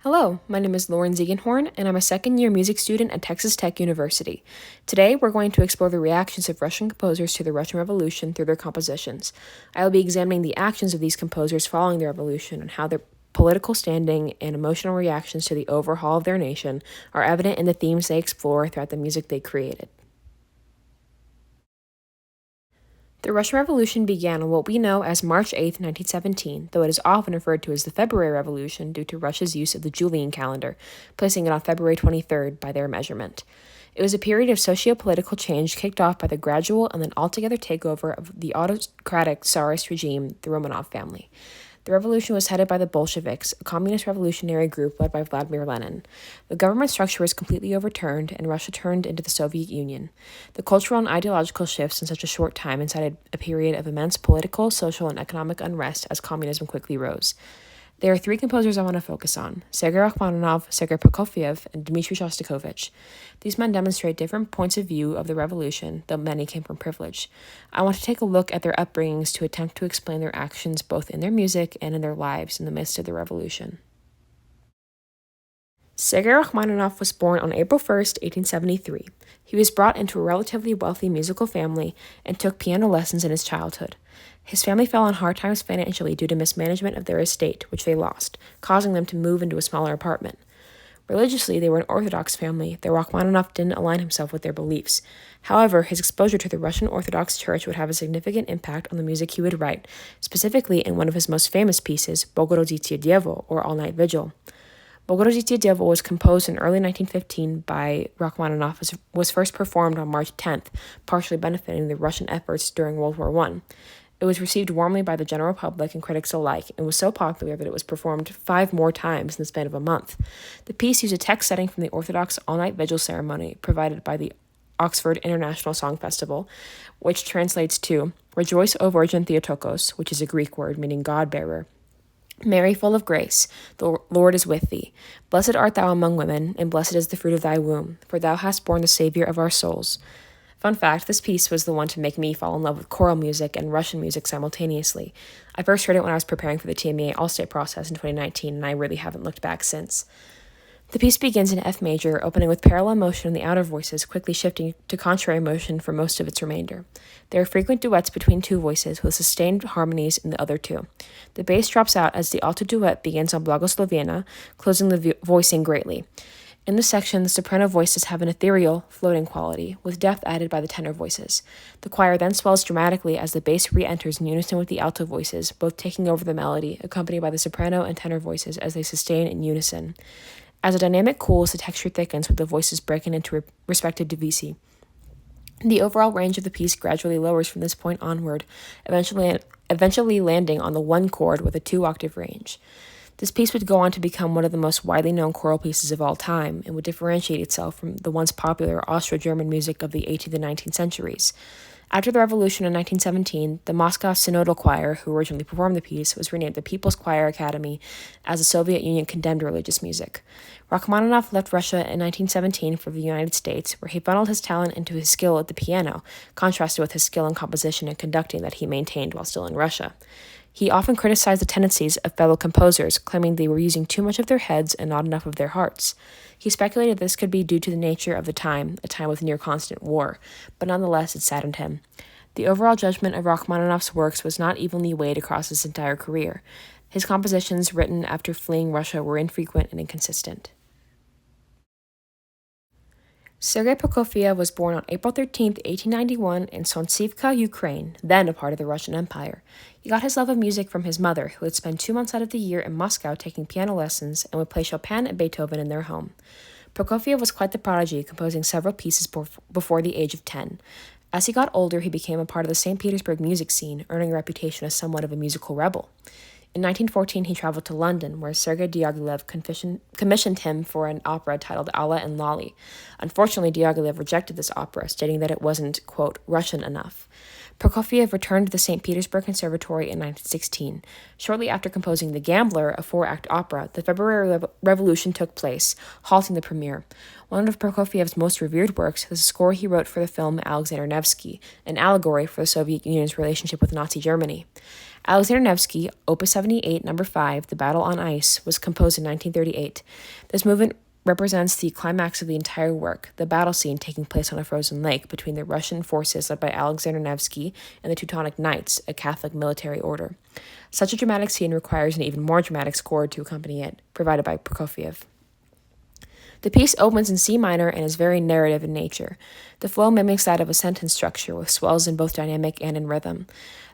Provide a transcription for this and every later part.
Hello, my name is Lauren Ziegenhorn, and I'm a second-year music student at Texas Tech University. Today, we're going to explore the reactions of Russian composers to the Russian Revolution through their compositions. I will be examining the actions of these composers following the revolution and how their political standing and emotional reactions to the overhaul of their nation are evident in the themes they explore throughout the music they created. The Russian Revolution began on what we know as March 8, 1917, though it is often referred to as the February Revolution due to Russia's use of the Julian calendar, placing it on February 23rd by their measurement. It was a period of socio-political change kicked off by the gradual and then altogether takeover of the autocratic Tsarist regime, the Romanov family. The revolution was headed by the Bolsheviks, a communist revolutionary group led by Vladimir Lenin. The government structure was completely overturned, and Russia turned into the Soviet Union. The cultural and ideological shifts in such a short time incited a period of immense political, social, and economic unrest as communism quickly rose. There are three composers I want to focus on: Sergei Rachmaninoff, Sergei Prokofiev, and Dmitry Shostakovich. These men demonstrate different points of view of the revolution, though many came from privilege. I want to take a look at their upbringings to attempt to explain their actions both in their music and in their lives in the midst of the revolution. Sergei Rachmaninoff was born on April 1st, 1873. He was brought into a relatively wealthy musical family and took piano lessons in his childhood. His family fell on hard times financially due to mismanagement of their estate, which they lost, causing them to move into a smaller apartment. Religiously, they were an Orthodox family, though Rachmaninoff didn't align himself with their beliefs. However, his exposure to the Russian Orthodox Church would have a significant impact on the music he would write, specifically in one of his most famous pieces, Bogorodice Dievo, or All Night Vigil. Bogorodice Dievo was composed in early 1915 by Rachmaninoff, was first performed on March 10th, partially benefiting the Russian efforts during World War I. It was received warmly by the general public and critics alike, and was so popular that it was performed 5 more times in the span of a month. The piece used a text setting from the Orthodox all-night vigil ceremony provided by the Oxford International Song Festival, which translates to, "Rejoice, O Virgin Theotokos," which is a Greek word meaning God-bearer. "Mary, full of grace, the Lord is with thee. Blessed art thou among women, and blessed is the fruit of thy womb, for thou hast borne the Savior of our souls." Fun fact, this piece was the one to make me fall in love with choral music and Russian music simultaneously. I first heard it when I was preparing for the TMEA All-State process in 2019, and I really haven't looked back since. The piece begins in F major, opening with parallel motion in the outer voices, quickly shifting to contrary motion for most of its remainder. There are frequent duets between two voices, with sustained harmonies in the other two. The bass drops out as the alto duet begins on Blagoslovena, closing the voicing greatly. In this section, the soprano voices have an ethereal, floating quality, with depth added by the tenor voices. The choir then swells dramatically as the bass re-enters in unison with the alto voices, both taking over the melody, accompanied by the soprano and tenor voices as they sustain in unison. As the dynamic cools, the texture thickens with the voices breaking into respective divisi. The overall range of the piece gradually lowers from this point onward, eventually landing on the one chord with a 2-octave range. This piece would go on to become one of the most widely known choral pieces of all time and would differentiate itself from the once popular Austro-German music of the 18th and 19th centuries. After the Revolution in 1917, the Moscow Synodal Choir, who originally performed the piece, was renamed the People's Choir Academy as the Soviet Union condemned religious music. Rachmaninoff left Russia in 1917 for the United States, where he funneled his talent into his skill at the piano, contrasted with his skill in composition and conducting that he maintained while still in Russia. He often criticized the tendencies of fellow composers, claiming they were using too much of their heads and not enough of their hearts. He speculated this could be due to the nature of the time, a time with near-constant war, but nonetheless it saddened him. The overall judgment of Rachmaninoff's works was not evenly weighed across his entire career. His compositions written after fleeing Russia were infrequent and inconsistent. Sergei Prokofiev was born on April 13, 1891, in Sontsivka, Ukraine, then a part of the Russian Empire. He got his love of music from his mother, who would spend 2 months out of the year in Moscow taking piano lessons and would play Chopin and Beethoven in their home. Prokofiev was quite the prodigy, composing several pieces before the age of 10. As he got older, he became a part of the St. Petersburg music scene, earning a reputation as somewhat of a musical rebel. In 1914, he traveled to London, where Sergei Diaghilev commissioned him for an opera titled Allah and Lolly. Unfortunately, Diaghilev rejected this opera, stating that it wasn't, quote, Russian enough. Prokofiev returned to the St. Petersburg Conservatory in 1916. Shortly after composing The Gambler, a 4-act opera, the February Revolution took place, halting the premiere. One of Prokofiev's most revered works is a score he wrote for the film Alexander Nevsky, an allegory for the Soviet Union's relationship with Nazi Germany. Alexander Nevsky, Opus 78, Number 5, The Battle on Ice, was composed in 1938. This movement represents the climax of the entire work, the battle scene taking place on a frozen lake between the Russian forces led by Alexander Nevsky and the Teutonic Knights, a Catholic military order. Such a dramatic scene requires an even more dramatic score to accompany it, provided by Prokofiev. The piece opens in C minor and is very narrative in nature. The flow mimics that of a sentence structure, with swells in both dynamic and in rhythm.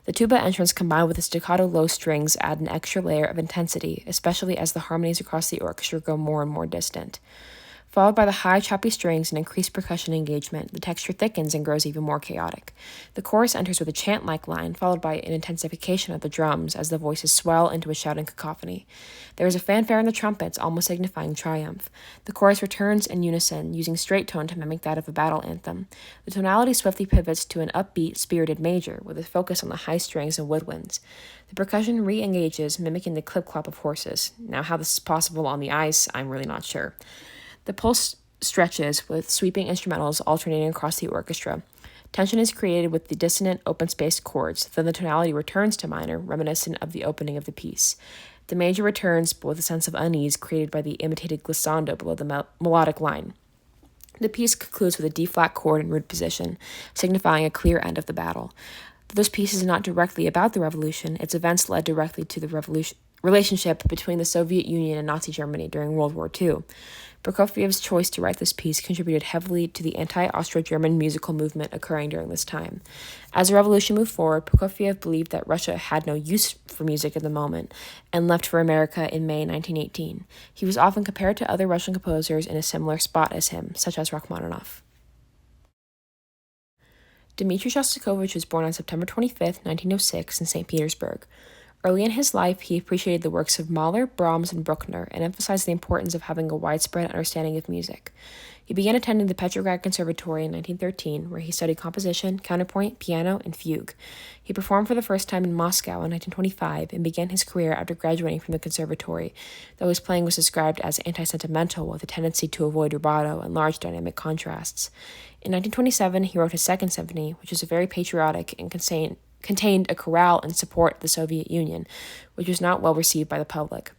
The tuba entrance combined with the staccato low strings add an extra layer of intensity, especially as the harmonies across the orchestra grow more and more distant. Followed by the high, choppy strings and increased percussion engagement, the texture thickens and grows even more chaotic. The chorus enters with a chant-like line, followed by an intensification of the drums as the voices swell into a shouting cacophony. There is a fanfare in the trumpets, almost signifying triumph. The chorus returns in unison, using straight tone to mimic that of a battle anthem. The tonality swiftly pivots to an upbeat, spirited major, with a focus on the high strings and woodwinds. The percussion re-engages, mimicking the clip-clop of horses. Now, how this is possible on the ice, I'm really not sure. The pulse stretches, with sweeping instrumentals alternating across the orchestra. Tension is created with the dissonant, open-spaced chords, then the tonality returns to minor, reminiscent of the opening of the piece. The major returns, but with a sense of unease created by the imitated glissando below the melodic line. The piece concludes with a D-flat chord in root position, signifying a clear end of the battle. Though this piece is not directly about the revolution, its events led directly to the relationship between the Soviet Union and Nazi Germany during World War II. Prokofiev's choice to write this piece contributed heavily to the anti-Austro-German musical movement occurring during this time. As the revolution moved forward, Prokofiev believed that Russia had no use for music at the moment and left for America in May 1918. He was often compared to other Russian composers in a similar spot as him, such as Rachmaninoff. Dmitri Shostakovich was born on September 25, 1906, in St. Petersburg. Early in his life, he appreciated the works of Mahler, Brahms, and Bruckner, and emphasized the importance of having a widespread understanding of music. He began attending the Petrograd Conservatory in 1913, where he studied composition, counterpoint, piano, and fugue. He performed for the first time in Moscow in 1925 and began his career after graduating from the conservatory, though his playing was described as anti-sentimental with a tendency to avoid rubato and large dynamic contrasts. In 1927, he wrote his Second Symphony, which is very patriotic and contained a chorale in support of the Soviet Union, which was not well received by the public.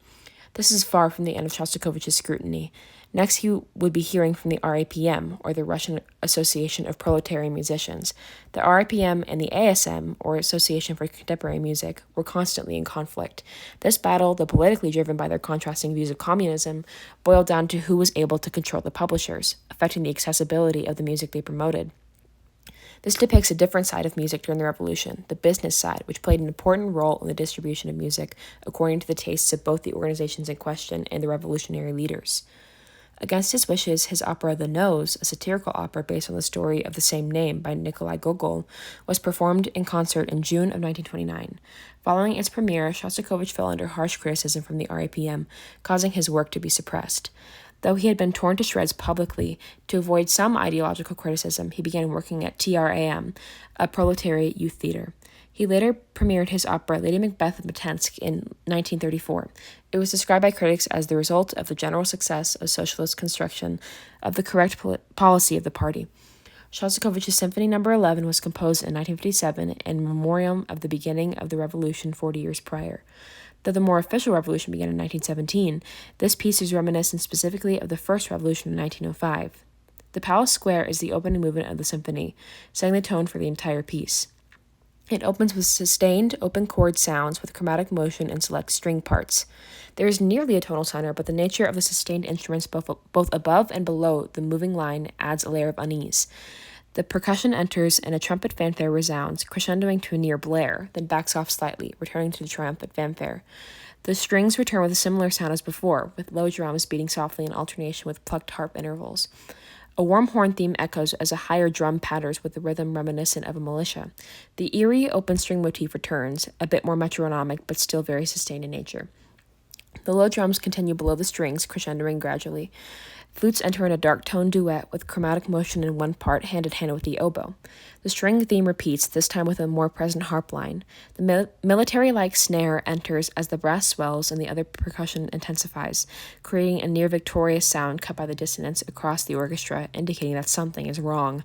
This is far from the end of Shostakovich's scrutiny. Next, he would be hearing from the RAPM, or the Russian Association of Proletarian Musicians. The RAPM and the ASM, or Association for Contemporary Music, were constantly in conflict. This battle, though politically driven by their contrasting views of communism, boiled down to who was able to control the publishers, affecting the accessibility of the music they promoted. This depicts a different side of music during the Revolution, the business side, which played an important role in the distribution of music according to the tastes of both the organizations in question and the revolutionary leaders. Against his wishes, his opera The Nose, a satirical opera based on the story of the same name by Nikolai Gogol, was performed in concert in June of 1929. Following its premiere, Shostakovich fell under harsh criticism from the RAPM, causing his work to be suppressed. Though he had been torn to shreds publicly, to avoid some ideological criticism, he began working at TRAM, a proletariat youth theater. He later premiered his opera Lady Macbeth of Mtsensk in 1934. It was described by critics as the result of the general success of socialist construction of the correct policy of the party. Shostakovich's Symphony No. 11 was composed in 1957 in memoriam of the beginning of the revolution 40 years prior. Though the more official revolution began in 1917, this piece is reminiscent specifically of the first revolution in 1905. The Palace Square is the opening movement of the symphony, setting the tone for the entire piece. It opens with sustained, open chord sounds with chromatic motion and select string parts. There is nearly a tonal center, but the nature of the sustained instruments both above and below the moving line adds a layer of unease. The percussion enters and a trumpet fanfare resounds, crescendoing to a near blare, then backs off slightly, returning to the triumphant fanfare. The strings return with a similar sound as before, with low drums beating softly in alternation with plucked harp intervals. A warm horn theme echoes as a higher drum patters with a rhythm reminiscent of a militia. The eerie open string motif returns, a bit more metronomic but still very sustained in nature. The low drums continue below the strings, crescendoing gradually. Flutes enter in a dark tone duet with chromatic motion in one part hand-in-hand with the oboe. The string theme repeats, this time with a more present harp line. The military-like snare enters as the brass swells and the other percussion intensifies, creating a near-victorious sound cut by the dissonance across the orchestra, indicating that something is wrong.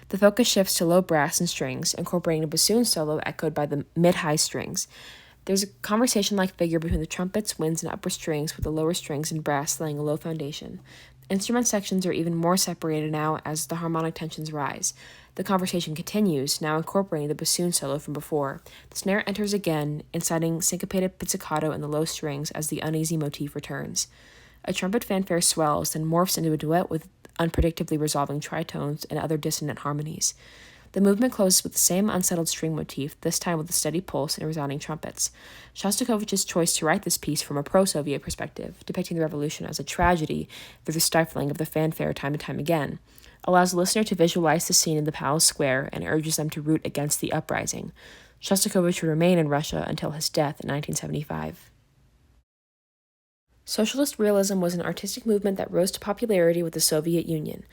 The focus shifts to low brass and strings, incorporating a bassoon solo echoed by the mid-high strings. There's a conversation-like figure between the trumpets, winds, and upper strings, with the lower strings and brass laying a low foundation. Instrument sections are even more separated now as the harmonic tensions rise. The conversation continues, now incorporating the bassoon solo from before. The snare enters again, inciting syncopated pizzicato in the low strings as the uneasy motif returns. A trumpet fanfare swells, then morphs into a duet with unpredictably resolving tritones and other dissonant harmonies. The movement closes with the same unsettled string motif, this time with a steady pulse and resounding trumpets. Shostakovich's choice to write this piece from a pro-Soviet perspective, depicting the revolution as a tragedy through the stifling of the fanfare time and time again, allows the listener to visualize the scene in the palace square and urges them to root against the uprising. Shostakovich would remain in Russia until his death in 1975. Socialist realism was an artistic movement that rose to popularity with the Soviet Union.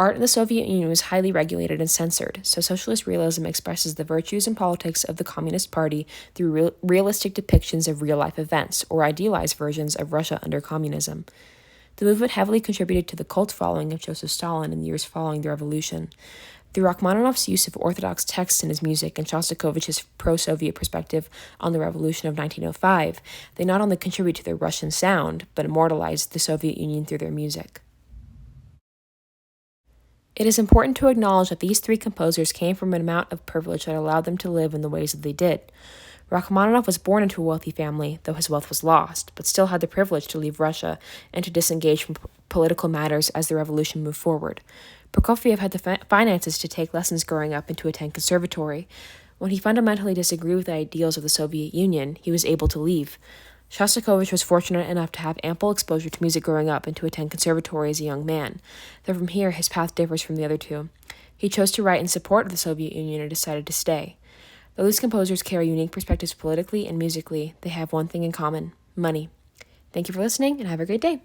Art in the Soviet Union was highly regulated and censored, so socialist realism expresses the virtues and politics of the Communist Party through realistic depictions of real-life events, or idealized versions of Russia under communism. The movement heavily contributed to the cult following of Joseph Stalin in the years following the revolution. Through Rachmaninoff's use of Orthodox texts in his music and Shostakovich's pro-Soviet perspective on the revolution of 1905, they not only contribute to their Russian sound, but immortalized the Soviet Union through their music. It is important to acknowledge that these three composers came from an amount of privilege that allowed them to live in the ways that they did. Rachmaninoff was born into a wealthy family, though his wealth was lost, but still had the privilege to leave Russia and to disengage from political matters as the revolution moved forward. Prokofiev had the finances to take lessons growing up and to attend conservatory. When he fundamentally disagreed with the ideals of the Soviet Union, he was able to leave. Shostakovich was fortunate enough to have ample exposure to music growing up and to attend conservatory as a young man, though from here his path differs from the other two. He chose to write in support of the Soviet Union and decided to stay. Though these composers carry unique perspectives politically and musically, they have one thing in common: money. Thank you for listening, and have a great day.